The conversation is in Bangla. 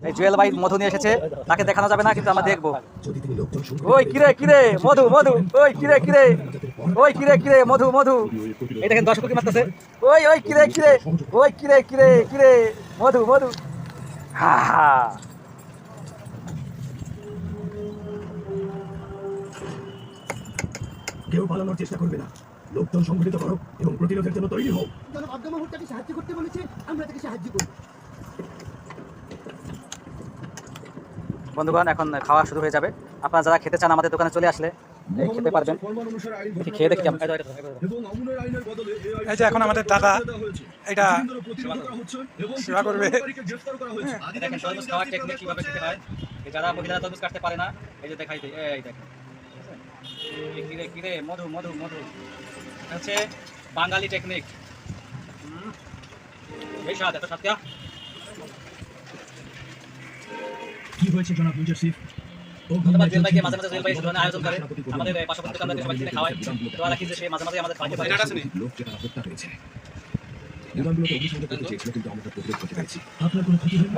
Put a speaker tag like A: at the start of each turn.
A: এই জুয়েল ভাই মধু নিয়ে এসেছে, তাকে দেখানো যাবে না কিন্তু আমরা দেখবো। ওই কিরে কিরে মধু মধু, ওই কিরে কিরে, ওই কিরে কিরে মধু মধু। এই দেখেন দর্শক কি মারতেছে, ওই ওই কিরে কিরে, ওই কিরে কিরে কিরে মধু মধু। হা হা
B: কেউ পালানোর চেষ্টা করবে না। লোকজন সংগঠিত করো এবং প্রতিরোধের জন্য তৈরি হও।
C: জনাব আব্দুল মাহমুদ তাকে সাহায্য করতে বলেছে, আমরা তাকে সাহায্য করব।
A: বন্ধুগণ, এখন খাওয়া শুরু হয়ে যাবে। আপনারা যারা খেতে চান আমাদের দোকানে চলে আসলে খেতে পারবেন। খেয়ে দেখি
D: এই যে এখন আমাদের দাদা এটা সেবা করবে।
A: দেখেন তরমুজ খাওয়ার টেকনিক কিভাবে খেতে হয়। যারা মহিলারা তরমুজ কাটতে পারে না, এই যে দেখাই দেয়, এই দেখেন কিরে কিরে মধু মধু মধু, হচ্ছে বাঙালি টেকনিক। এই স্বাদ, এত স্বাদ क्या?
B: কি হয়েছে জনাব মুজাসিফ?
A: ধন্যবাদ জুয়েল ভাইকে, মাঝে মাঝে জুয়েল ভাই শুধু আয়োজন করে আমাদের পাশাপাশি দোকানদারকে সবাই কিনে খাওয়ায়। তো রাখি যে সে মাঝে মাঝে আমাদের খাওয়াতে পারে।
B: লোক যারা হত্যা হয়েছে দোকানগুলোতে অগ্নিসংযোগ করতে চেয়েছিল, কিন্তু আমরা প্রতিরোধ করতে পেরেছি। আপনার কোনো ক্ষতি হয়নি?